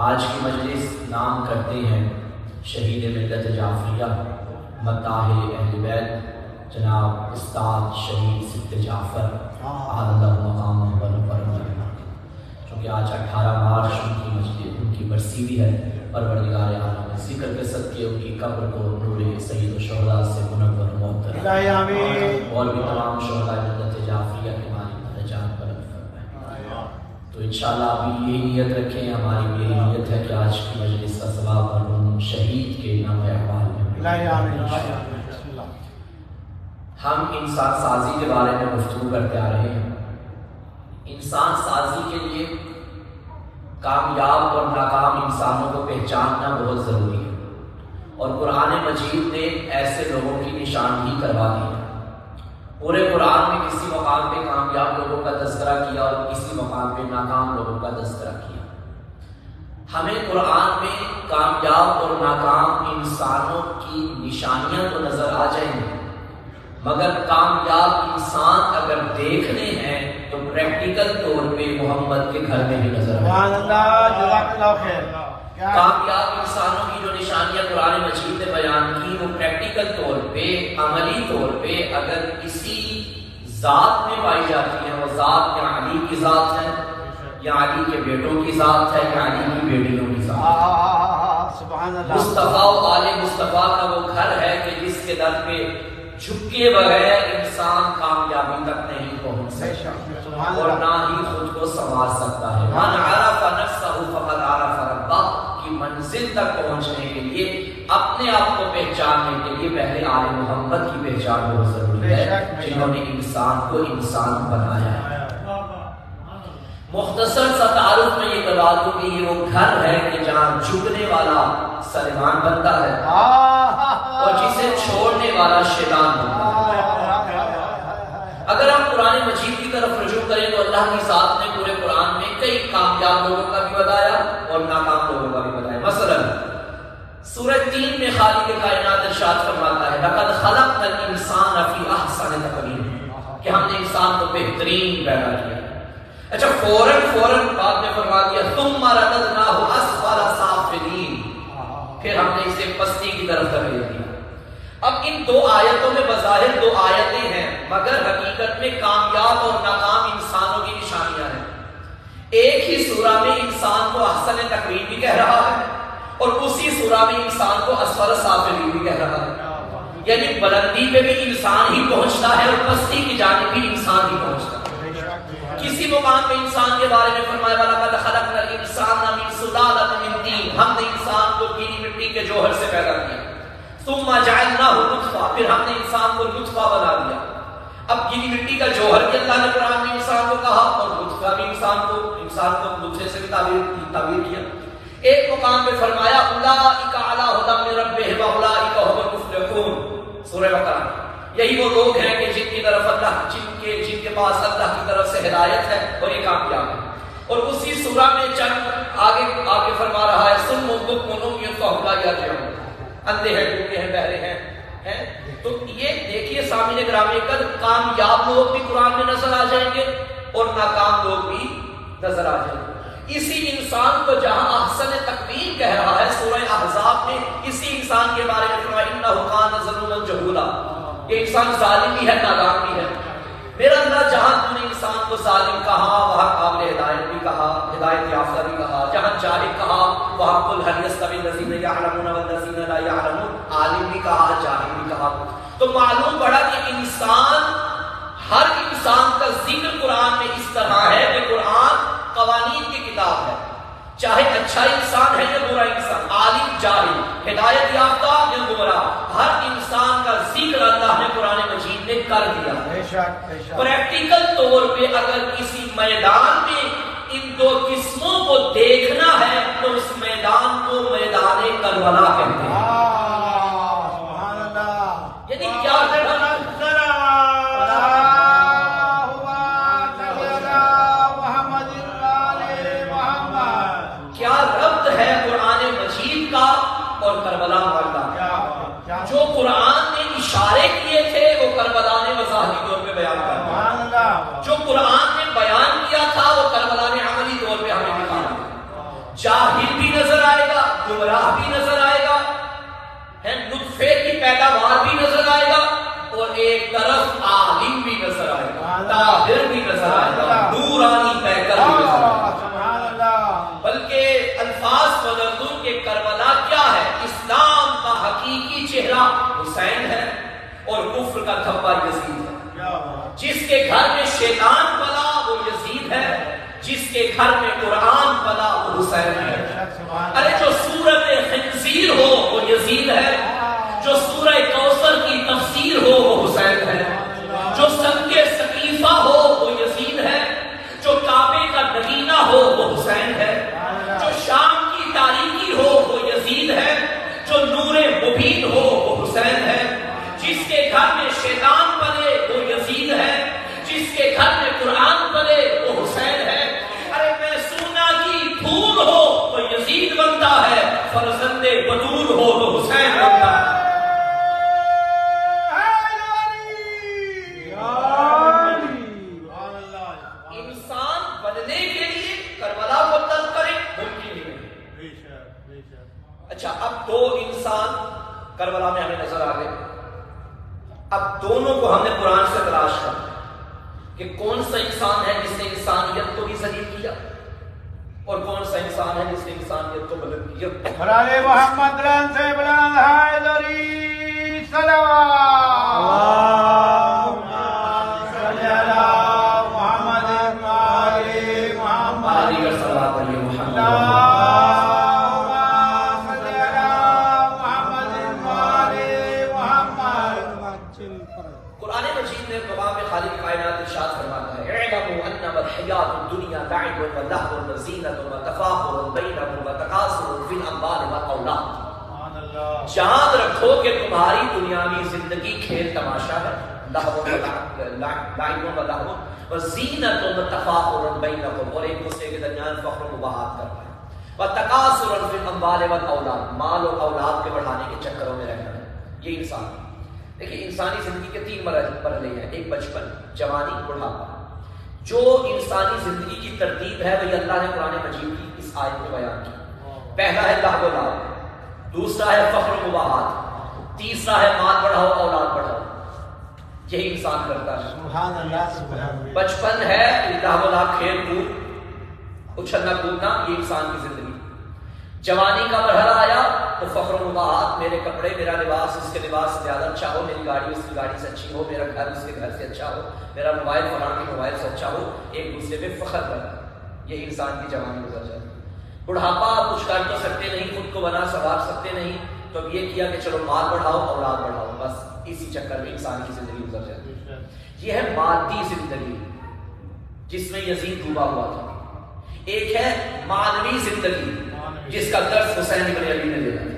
آج کی مجلس نام کرتے ہیں شہید ملت جعفریہ مداح اہل بیت جناب استاد شہید سید جعفر اعلی مقام چونکہ آج 18 مارچ ان کی برسی بھی ہے۔ پروردگار عالم ذکر کے صدقے ان کی قبر کو نور سید الشہداء سے منور معطر اور بھی تمام شہداء ملت جعفریہ کے مالک درجات بلند فرمائے۔ تو انشاءاللہ ابھی یہی نیت رکھیں، ہماری بھی یہی نیت ہے کہ آج کی مجلس کا ثواب مرحوم شہید کے نام احوال میں ہم انسان سازی کے بارے میں گفتگو کرتے آ رہے ہیں۔ انسان سازی کے لیے کامیاب اور ناکام انسانوں کو پہچاننا بہت ضروری ہے، اور قرآن مجید نے ایسے لوگوں کی نشاندہی کروا دی ہے۔ پورے قرآن میں کسی مقام پہ کامیاب لوگوں کا تذکرہ کیا اور کسی مقام پہ ناکام لوگوں کا تذکرہ کیا۔ ہمیں قرآن میں کامیاب اور ناکام انسانوں کی نشانیاں تو نظر آ جائیں گی، مگر کامیاب انسان اگر دیکھنے ہیں تو پریکٹیکل طور پہ محمد کے گھر میں بھی نظر آئے۔ کامیاب انسانوں کی جو نشانیاں قرآن مجید نے بیان کی وہ پریکٹیکل طور پہ، عملی طور پہ اگر کسی ذات میں پائی جاتی ہیں، وہ ذات یا علی کی ذات ہے، یا علی کے بیٹوں کی ذات ہے، یا علی کی بیٹیوں کی ذات ہے۔ مصطفیٰ و آل مصطفیٰ کا وہ گھر ہے کہ جس کے در پہ جھکے بغیر انسان کامیابی تک نہیں پہنچ سکتا اور نہ ہی خود کو سنوار سکتا ہے۔ من عرف نفسہ فقد عرف ربہ کی منزل تک پہنچنے کے لیے، اپنے آپ کو پہچاننے کے لیے پہلے آل محمد کی پہچان بہت ضروری ہے، جنہوں نے انسان کو انسان بنایا ہے۔ مختصر سا تعارف میں یہ کروا دوں کہ یہ وہ گھر ہے کہ جہاں جھکنے والا سلیمان بنتا ہے اور جسے چھوڑنے والا شیطان بنتا ہے۔ اگر ہم قرآن مجید کی طرف رجوع کریں تو اللہ کی ذات نے پورے قرآن میں کئی کامیاب لوگوں کا بھی بتایا اور ناکام لوگوں کا بھی بتایا۔ مثلا سورہ 3 میں خالق کائنات ارشاد فرماتا ہے لقد خلقنا الانسان فی احسن تقویم، کہ ہم نے انسان کو بہترین پیدا کیا۔ اچھا فوراً بعد میں فرما دیا ثم رددناہ اسفل سافلین، پھر ہم نے اسے پستی کی طرف دھکیل دیا۔ اب ان دو آیتوں میں بظاہر دو آیتیں ہیں، مگر حقیقت میں کامیاب اور ناکام انسانوں کی نشانیاں ہیں۔ ایک ہی سورہ میں انسان کو احسن تقویم بھی کہہ رہا ہے اور اسی سورہ میں انسان کو اسفل سافلین بھی کہہ رہا ہے، یعنی بلندی پہ بھی انسان ہی پہنچتا ہے اور پستی کی جانب بھی انسان ہی پہنچتا ہے۔ کسی مقام پہ انسان کے بارے میں فرمایا وَلَقَدْ خَلَقْنَا الْإِنسَانَ مِنْ صُلَالَةٍ مِنْ طِينٍ، ہم نے انسان کو گیلی مٹی کے جوہر سے پیدا کیا۔ ثُمَّ جَعَلْنَاهُ نُطْفَةً، پھر ہم نے انسان کو نطفہ بنا دیا۔ اب گیلی مٹی کا جوہر بھی اللہ نے قرآن میں انسان کو کہا اور نطفہ بھی انسان کو نطفے سے بھی تعبیر کیا۔ ایک مقام پہ فرمایا أُولَٰئِكَ عَلَىٰ هُدًى مِّن رَّبِّهِمْ وَأُولَٰئِكَ هُمُ الْمُفْلِحُونَ، سورہ بقرہ۔ یہی وہ لوگ ہیں کہ جن کی طرف اللہ جن کے پاس اللہ کی طرف سے ہدایت ہے اور یہ کامیاب ہے۔ اور اسی سورہ میں چند آگے فرما رہا ہے سن مدک منوم یہ فہلا یا جہاں، اندھے ہیں، ٹوٹے ہیں، بہرے ہیں۔ تو یہ دیکھیے سامنے گرامی قدر کامیاب لوگ بھی قرآن میں نظر آ جائیں گے اور ناکام لوگ بھی نظر آ جائیں گے۔ اسی انسان کو جہاں احسن تقویم کہہ رہا ہے سورہ احزاب میں اسی انسان کے بارے میں فرمایا انہ کان ظلوما جہولا، یہ انسان ظالم بھی ہے، نادان بھی ہے۔ میرا اللہ جہاں تو نے انسان کو ظالم کہا وہاں قابل ہدایت بھی کہا، ہدایت یافتہ بھی کہا، جہاں جاہل کہا وہاں قل هل يستوي الذين يعلمون والذين لا يعلمون، عالم بھی کہا، جاہل بھی کہا۔ تو معلوم پڑا کہ ہر انسان کا ذکر قرآن میں اس طرح ہے کہ قرآن قوانین کی کتاب ہے، چاہے اچھا انسان ہے یا برا انسان، عالم جاہل، ہدایت یافتہ یا گمراہ، ہر انسان کا ذکر اللہ نے قرآن مجید نے کر دیا۔ پریکٹیکل طور پہ اگر کسی میدان میں ان دو قسموں کو دیکھنا ہے تو اس میدان کو میدان کربلا کہتے ہیں۔ یعنی کیا ربط ہے قرآن مجید کا اور کربلا کا؟ جو قرآن نے اشارے کیے تھے وہ کربلا نے وضاحتی طور پہ بیان کر دیا، جو قرآن نے بیان کیا تھا وہ کربلا نے عملی طور پہ ہمیں دکھایا۔ جاہل بھی نظر آئے گا، گمراہ بھی نظر آئے گا، نطفے کی پیداوار بھی نظر آئے گا، اور ایک طرف عالم بھی نظر آئے گا، طاہر بھی نظر آئے گا، نورانی پیکر بھی نظر آئے گا۔ بلکہ الفاظ بدلوں کہ کربلا کیا ہے؟ اسلام کا حقیقی چہرہ حسین ہے اور کفر کا دھبا یزید ہے۔ جس کے گھر میں شیطان پلا وہ یزید ہے، جس کے گھر میں قرآن پلا وہ حسین ہے۔ ارے جو سورۃ خنزیر ہو وہ یزید ہے، جو سورہ کوثر کی تفسیر ہو وہ حسین ہے، جو سنگ ثقیفہ ہو وہ یزید ہے، جو کعبے کا نگینہ ہو وہ حسین ہے، جو شام کی تاریکی ہو وہ یزید ہے، جو نور مبین ہو وہ حسین ہے، جس کے گھر میں شیطان پلے وہ یزید ہے، جس کے گھر میں قرآن پلے وہ حسین ہے۔ ارے میں سونا کی پھول ہو تو یزید بنتا ہے، فرزند بطول ہو تو حسین بنتا ہے۔ انسان بننے کے لیے کربلا کو طلب کرے ممکن ہی نہیں۔ اچھا اب دو انسان کربلا میں ہمیں نظر آ گئے، اب دونوں کو ہم نے قرآن سے تلاش کر کہ کون سا انسان ہے جس نے انسانیت کو بھی ذلیل کیا اور کون سا انسان ہے جس نے انسانیت کو بلند کیا۔ برائے محمد رن سے بلند حیدری صلوات اللہم صلی علی محمد وآل محمد علی صلوات علی محمد اللہم صلی علی محمد وآل محمد۔ قرآن مجید میں مقام خالق کائنات ارشاد فرماتا ہے اعلموا انما الحیات الدنیا لعب و لہو و زینت و تفاخر بینکم و تکاثر فی الاموال والاولاد۔ یاد رکھو کہ تمہاری دنیاوی زندگی کھیل تماشا ہے، لہو و لہو و زینت و تفاخر بینکم، اور ایک دوسرے کے درمیان فخر و مباحثات کرنا ہے، و تکاثر فی الاموال والاولاد، مال اور اولاد کے بڑھانے کے چکروں میں رہنا ہے۔ یہ انسان دیکھیں انسانی زندگی کے تین مرحلے ہیں، ایک بچپن، جوانی، بڑھاپا۔ جو انسانی زندگی کی ترتیب ہے وہی اللہ نے قرآن مجید کی اس آیت میں بیان کی۔ پہلا ہے لہو و لعب، دوسرا ہے فخر و مباحثات، تیسرا ہے مال بڑھاؤ اولاد بڑھاؤ۔ یہی انسان کرتا ہے۔ سبحان اللہ سبحان اللہ۔ بچپن ہے لہو و لعب، کھیل کود، اچھلنا کودنا، یہ انسان کی زندگی۔ جوانی کا مرحلہ آیا تو فخر و مباحثات، میرے کپڑے میرا لباس اس کے لباس سے زیادہ اچھا ہو، میری گاڑی اس کی گاڑی سے اچھی ہو، میرا گھر اس کے گھر سے اچھا ہو، میرا موبائل فلاں کے موبائل سے اچھا ہو، ایک دوسرے پہ فخر کرنا۔ یہ انسان کی جوانی گزر جاتی ہے۔ بڑھاپا کچھ کر تو سکتے نہیں، خود کو بنا سنوار سکتے نہیں، تو اب یہ کیا کہ چلو مال بڑھاؤ اولاد بڑھاؤ، بس اسی چکر میں انسان کی زندگی گزر جاتی ہے۔ یہ ہے مادی زندگی جس میں یزید ڈوبا ہوا تھا۔ ایک ہے معنوی زندگی جس کا درس حسین بن علی نے دیا ہے،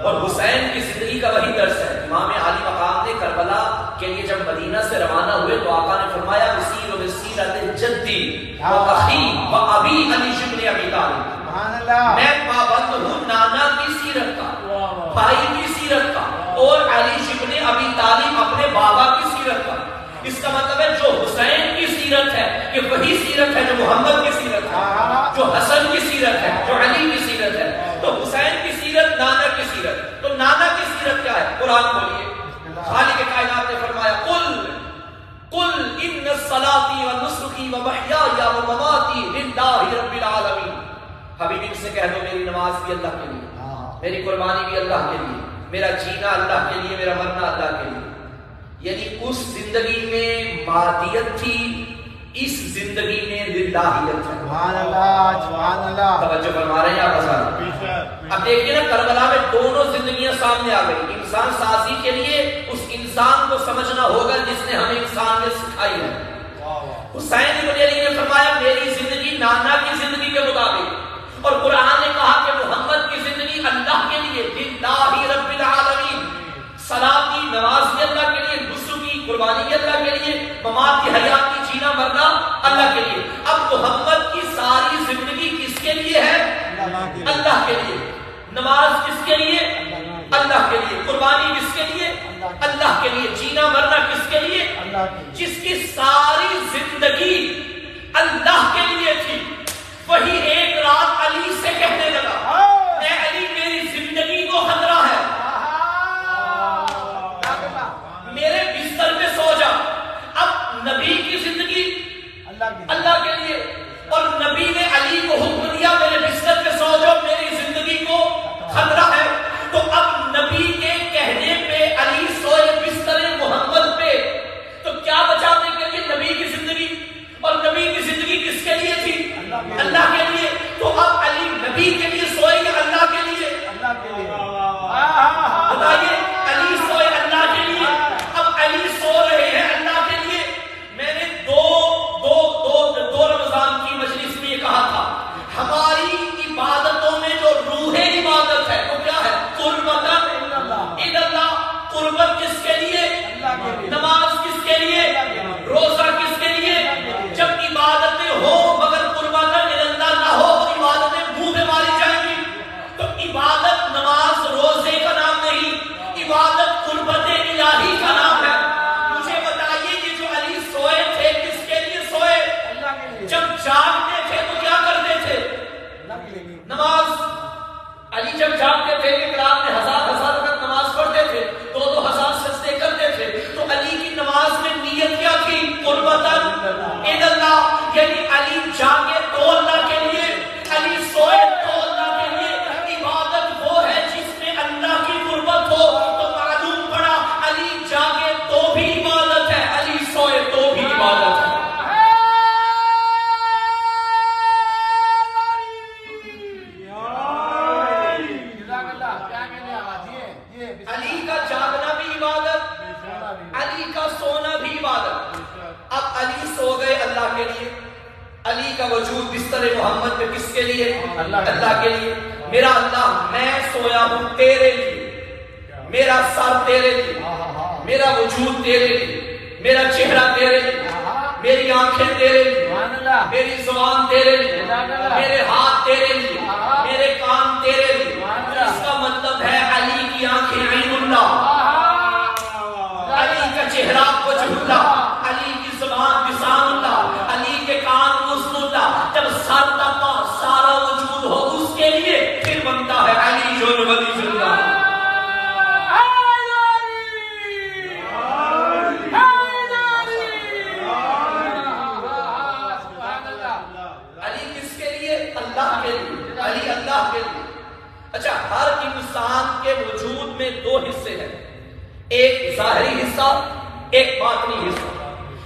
اور حسین کی زندگی کا وہی درس ہے۔ امام علی مقام نے کربلا کے لیے جب مدینہ سے روانہ ہوئے تو آقا نے فرمایا مسیر بسیرت جدی و اخی و ابی علی بن ابی طالب، میں پابند ہوں نانا کی سیرت کا، بھائی کی سیرت کا، اور علی بن ابی طالب اپنے بابا کی سیرت کا۔ اس کا مطلب ہے جو حسین کی سیرت ہے کہ وہی سیرت ہے جو محمد کی سیرت ہے، جو حسن کی سیرت ہے، جو علی کی سیرت ہے۔ تو حسین کی سیرت، نانا کی سیرت، تو نانا کی سیرت کیا ہے؟ قرآن کھولیے، خالق کائنات نے فرمایا قل ان صلاتی و نسکی و محیای و مماتی للہ رب العالمین۔ حبیب ان سے کہہ دو میری نماز بھی اللہ کے لیے، میری قربانی بھی اللہ کے لیے، میرا جینا اللہ کے لیے، میرا مرنا اللہ کے لیے۔ یعنی اس زندگی میں مادیت تھی، اس زندگی میں للہیت ہے۔ سبحان اللہ سبحان اللہ۔ توجہ فرما رہے ہیں آپ حضرات؟ اب دیکھیے نا کربلا میں دونوں زندگیاں سامنے آ گئی۔ انسان سازی کے لیے اس انسان کو سمجھنا ہوگا جس نے ہمیں انسانیت سکھائی ہے۔ حسین بن علی نے فرمایا میری زندگی نانا کی زندگی کے مطابق، اور قرآن نے کہا کہ محمد کی زندگی اللہ کے لیے، للہ رب العالمین، صلاۃ کی نماز بھی اللہ کے لیے، نسک کی قربانی بھی اللہ کے لیے، ممات کی حیات کی جینا مرنا اللہ کے لیے۔ اب محمد کی ساری زندگی کس کے لیے ہے؟ اللہ کے لیے۔ نماز کس کے لیے؟ اللہ کے لیے۔ قربانی کس کے لیے؟ اللہ کے لیے۔ جینا مرنا کس کے لیے؟ جس کی ساری زندگی اللہ کے لیے تھی، وہی ایک رات علی سے کہنے لگا نماز علی جب جاگتے تھے ایک رات میں ہزار رکعت نماز پڑھتے تھے، 2,000 سجدے کرتے تھے، تو علی کی نماز میں نیت کیا تھی؟ قربتاً الی اللہ، یعنی علی جاگے تو اللہ کے لیے، علی سوئے تو اللہ کے لیے۔ عبادت وہ ہے جس میں اللہ کی قربت ہو، تو معلوم پڑا علی جاگے تو بھی عبادت ہے، علی سوئے تو بھی عبادت ہے۔ علی کا جاگنا بھی عبادت، علی کا سونا بھی عبادت۔ اب علی سو گئے اللہ کے لیے، علی کا وجود بستر محمد پہ کس کے لیے؟ اللہ کے لیے۔ میرا اللہ میں سویا ہوں تیرے لیے، میرا سر تیرے لیے، میرا وجود تیرے لیے، میرا چہرہ تیرے لیے، میری آنکھیں تیرے لیے، میری زبان تیرے لیے، میرے ہاتھ تیرے لیے، میرے کان تیرے لیے۔ اس کا مطلب ہے علی کی آنکھیں عین اللہ، علی کا چہرہ وجہ اللہ، علی کی زبان لسان اللہ، علی کے کان اذن اللہ۔ جب سر تک سارا وجود ہو اس کے لیے، پھر بنتا ہے علی جو ولی اللہ۔ علی اللہ کے لیے۔ اچھا، ہر انسان کے وجود میں دو حصے ہیں، ایک ظاہری حصہ، ایک باطنی حصہ۔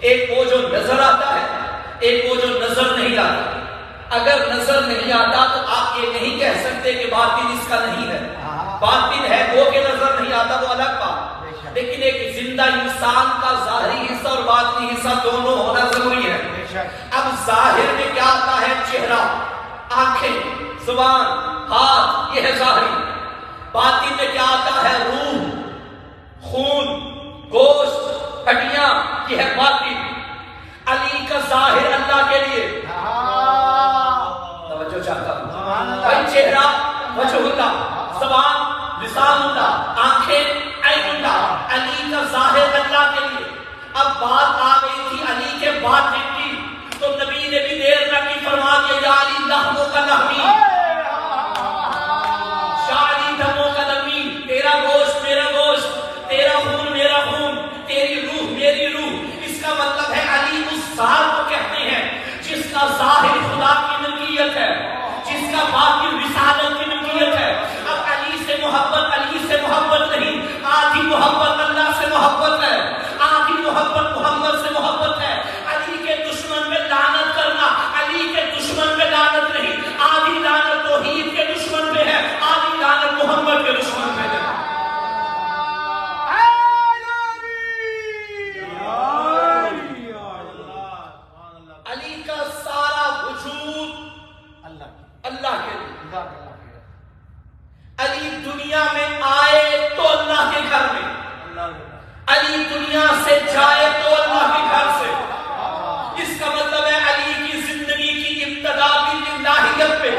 ایک وہ جو نظر آتا ہے، ایک وہ جو نظر نہیں آتا۔ اگر نظر نہیں آتا تو آپ یہ نہیں کہہ سکتے کہ باطن اس کا نہیں ہے۔ باطن ہے وہ کہ نظر نہیں آتا، وہ الگ بات، لیکن ایک زندہ انسان کا ظاہری حصہ اور باطنی حصہ دونوں ہونا ضروری ہے۔ اب ظاہر میں کیا آتا ہے؟ چہرہ، آنکھیں، زبان، ہاتھ، یہ ہے ظاہری۔ باطن میں کیا آتا ہے؟ روح، خون، گوشت، ہڈیاں، یہ ہے باطن۔ علی کا ظاہر اللہ کے لیے، توجہ چاہتا ہوں بھائی، چہرہ وجہ اللہ، زبان لسان اللہ، آنکھیں عین اللہ۔ علی کا ظاہر اللہ کے لیے۔ اب بات آ گئی تھی علی کے باطن کی، تو نبی نے بھی دیر نہ کی، فرما دیا یا علی لحموں کا لحمی، شاعری دموں کا دمی، تیرا گوشت میرا گوشت، تیرا خون میرا خون، تیری روح میری روح۔ اس کا مطلب ہے علی اس ذات کو کہتے ہیں جس کا ظاہر خدا کی ملکیت ہے، جس کا باطن رسالت کی ملکیت ہے۔ اب علی سے محبت نہیں، آدھی محبت اللہ سے محبت ہے، آدھی محبت محمد سے محبت ہے۔ علی کے دشمن میں لعنت کرنا، علی کے دشمن میں لعنت نہیں، آدھی لعنت توحید کے دشمن میں ہے، آدھی لعنت محمد کے دشمن میں ہے۔ علی کا سارا وجود اللہ کے لیے۔ علی دنیا میں آئے تو اللہ کے گھر میں، علی دنیا سے جائے تو اللہ کے گھر سے۔ اس کا مطلب ہے علی کی زندگی کی ابتدا بھی للہیت پہ،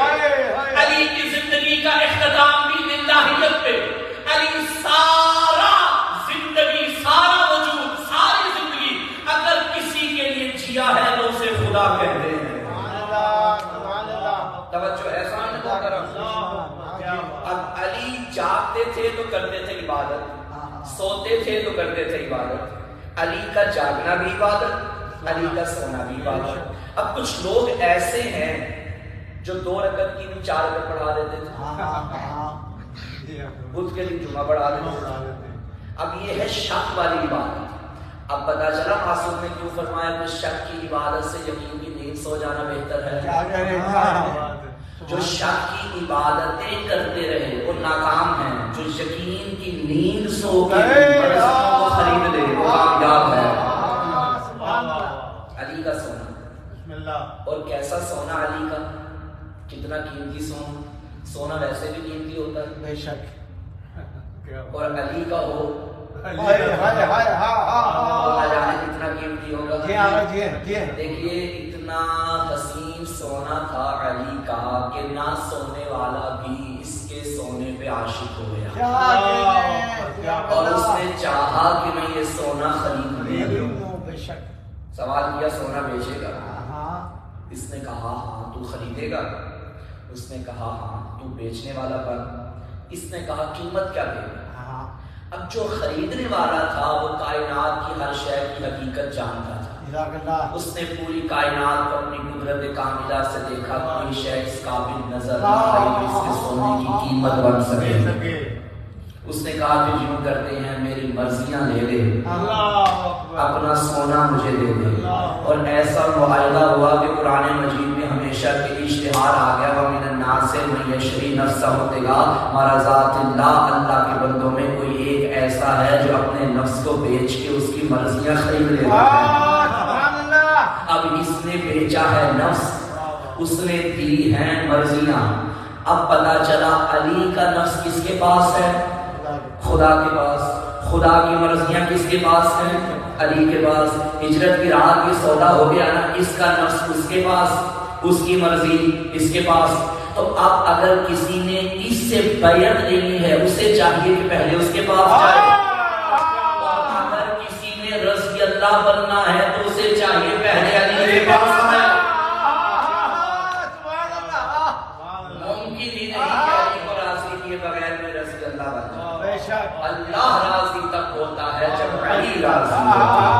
علی کی زندگی کا اختتام بھی للہیت پہ۔ علی سارا زندگی، سارا وجود، ساری زندگی اگر کسی کے لیے جیا ہے تو اسے خدا کہتے ہیں۔ توجہ ہے سامنے کو کرم۔ اب علی جاگتے تھے تو کرتے تھے عبادت، سوتے تھے تو کرتے تھے عبادت۔ علی کا جاگنا بھی عبادت، علی کا سونا بھی عبادت۔ اب کچھ لوگ ایسے ہیں جو 2 رکعت کی بھی 4 رکعت پڑھا دیتے تھے، بدھ کے لیے جمعہ پڑھا دیتے تھے۔ اب یہ ہے شک والی عبادت۔ اب پتا چلا معصوم نے کیوں فرمایا کہ شک کی عبادت سے یقین کی نیند سو جانا بہتر ہے۔ جو شک کی عبادتیں کرتے رہے وہ ناکام ہیں، جو یقین کی نیند سو کے وہ خرید لے وہ کامیاب ہے۔ علی کا سونا، اور کیسا سونا علی کا، کتنا قیمتی سونا۔ سونا ویسے بھی قیمتی ہوتا ہے بے شک، اور علی کا ہو کتنا قیمتی ہوگا۔ دیکھیے اتنا حسین سونا تھا علی کا کہ نہ سونے والا بھی اس کے سونے پہ عاشق ہو گیا، اور اس نے چاہا کہ میں یہ سونا خرید لوں۔ سوال کیا سونا بیچے گا؟ اس نے کہا ہاں۔ تو خریدے گا؟ اس نے کہا ہاں۔ تو بیچنے والا بن. اس نے کہا قیمت کیا دے گا؟ اب جو خریدنے والا تھا وہ کائنات کی ہر شے کی حقیقت جانتا تھا. اس نے پوری کائنات کو اپنی قدرت کاملہ سے دیکھا، کوئی شے اس قابل نظر نہ آئی اس کے سونے کی قیمت بن سکے. اس نے کہا کہ یوں کرتے ہیں میری مرضیاں لے لے، اپنا سونا مجھے دے دے. اور ایسا معاہدہ ہوا کہ قرآن مجید میں ہمیشہ کے اشتہار آ گیا وَمِنَ النَّاسِ مَن يَشْرِي نَفْسَهُ ابْتِغَاءَ مَرْضَاتِ اللَّهِ. اللہ کے بندوں میں کوئی ایک ایسا ہے جو اپنے نفس کو بیچ کے اس کی مرضیاں خرید لیتا ہے. اب اس نے بیچا ہے نفس، اس نے دی ہیں مرضیاں. اب پتا چلا علی کا نفس کس کے پاس ہے؟ خدا کے پاس. خدا کی مرضیاں کس کے پاس ہیں؟ علی کے پاس. ہجرت کی رات یہ سودا ہو گیا نا، اس کا نفس اس کے پاس، اس کی مرضی اس کے پاس. تو اب اگر کسی نے اس سے بیعت لینی ہے اسے چاہیے کہ پہلے اس کے پاس جائے، اور اگر کسی نے رضی اللہ بننا ہے تو اسے چاہیے پہلے علی کے پاس آئے. ممکن ہی نہیں کہ علی کو راضی کیے بغیر میں رضی اللہ بن جائے. اللہ راضی تک ہوتا ہے جب علی راضی ہوتا ہے.